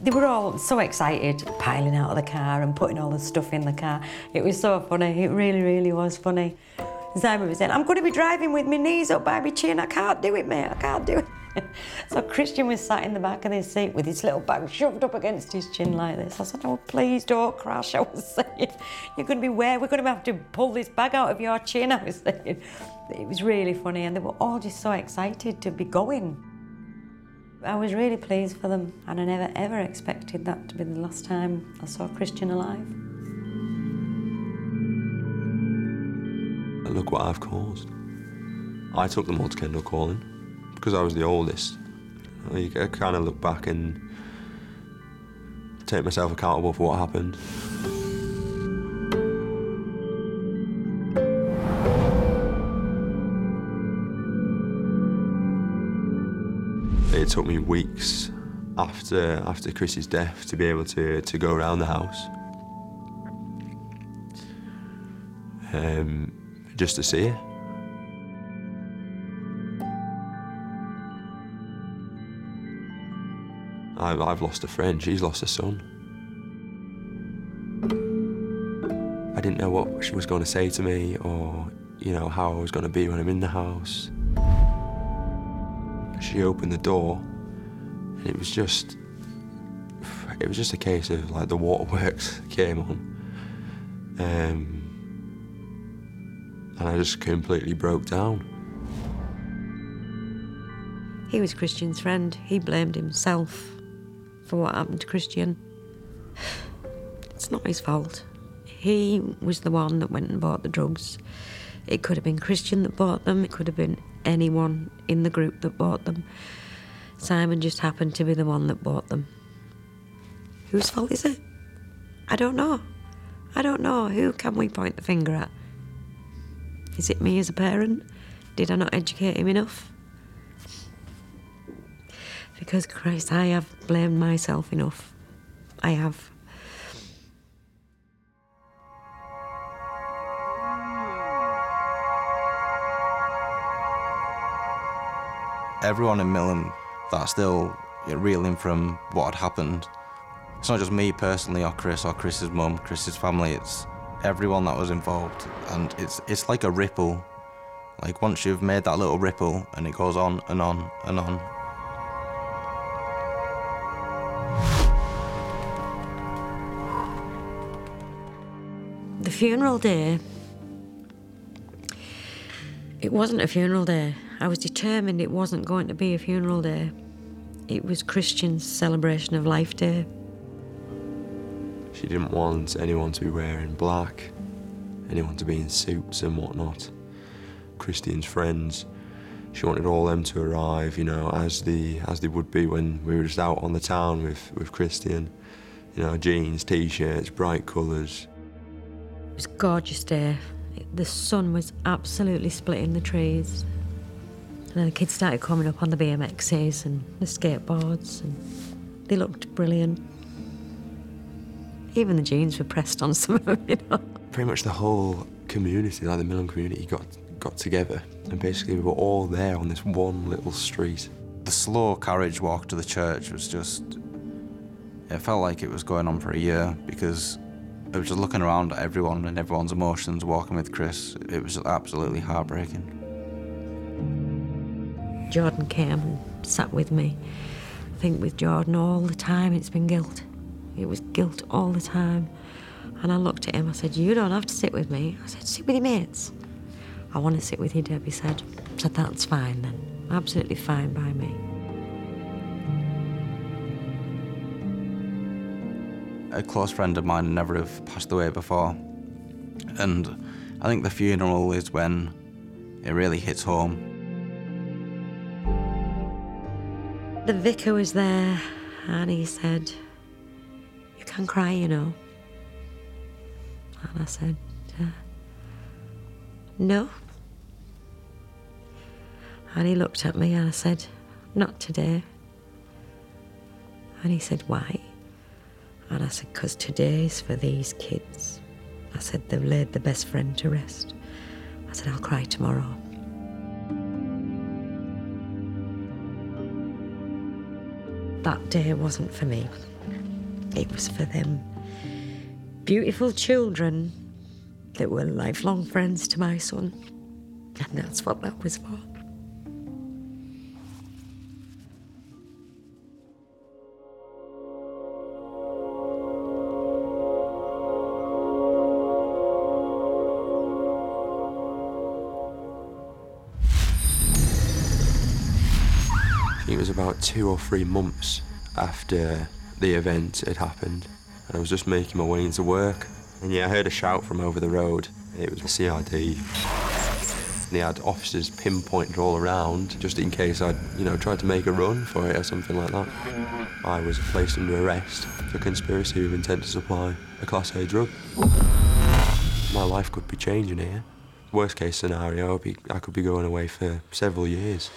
They were all so excited, piling out of the car and putting all the stuff in the car. It was so funny, it really, really was funny. Simon was saying, I'm going to be driving with my knees up by my chin, I can't do it, mate, I can't do it. So Christian was sat in the back of his seat with his little bag shoved up against his chin like this. I said, oh, please don't crash, I was saying. You're going to be we're going to have to pull this bag out of your chin, I was saying. It was really funny, and they were all just so excited to be going. I was really pleased for them, and I never ever expected that to be the last time I saw Christian alive. Look what I've caused. I took them all to Kendal Calling because I was the oldest. I kind of look back and take myself accountable for what happened. It took me weeks after Chris's death to be able to go around the house. Just to see her. I've lost a friend, she's lost a son. I didn't know what she was going to say to me or, you know, how I was going to be when I'm in the house. She opened the door and it was just a case of like the waterworks came on. And I just completely broke down. He was Christian's friend. He blamed himself for what happened to Christian. It's not his fault. He was the one that went and bought the drugs. It could have been Christian that bought them. It could have been anyone in the group that bought them. Simon just happened to be the one that bought them. Whose fault is it? I don't know. I don't know. Who can we point the finger at? Is it me as a parent? Did I not educate him enough? Because, Christ, I have blamed myself enough. I have. Everyone in Millen that's still reeling from what had happened. It's not just me personally or Chris's mum, Chris's family, it's everyone that was involved, and it's like a ripple. Like once you've made that little ripple and it goes on and on and on. The funeral day, it wasn't a funeral day. I was determined it wasn't going to be a funeral day. It was Christian's celebration of life day. She didn't want anyone to be wearing black, anyone to be in suits and whatnot. Christian's friends, she wanted all them to arrive, you know, as they would be when we were just out on the town with Christian. You know, jeans, t-shirts, bright colours. It was a gorgeous day. The sun was absolutely splitting the trees. And then the kids started coming up on the BMXs and the skateboards, and they looked brilliant. Even the jeans were pressed on some of them, you know. Pretty much the whole community, like the Millen community, got together, and basically we were all there on this one little street. The slow carriage walk to the church was just, it felt like it was going on for a year, because I was just looking around at everyone and everyone's emotions walking with Chris. It was absolutely heartbreaking. Jordan came and sat with me. I think with Jordan all the time it's been guilt. It was guilt all the time. And I looked at him, I said, you don't have to sit with me. I said, sit with your mates. I want to sit with you, Debbie said. I said, that's fine then. Absolutely fine by me. A close friend of mine never have passed away before. And I think the funeral is when it really hits home. The vicar was there and he said, you can cry, you know. And I said, no. And he looked at me and I said, not today. And he said, why? And I said, because today's for these kids. I said, they've laid the best friend to rest. I said, I'll cry tomorrow. that day wasn't for me. It was for them beautiful children that were lifelong friends to my son. And that's what that was for. It was about 2 or 3 months after the event had happened, and I was just making my way into work. And yeah, I heard a shout from over the road. It was the CRD. They had officers pinpointed all around, just in case I'd, tried to make a run for it or something like that. I was placed under arrest for conspiracy with intent to supply a Class A drug. My life could be changing here. Worst case scenario, I could be going away for several years.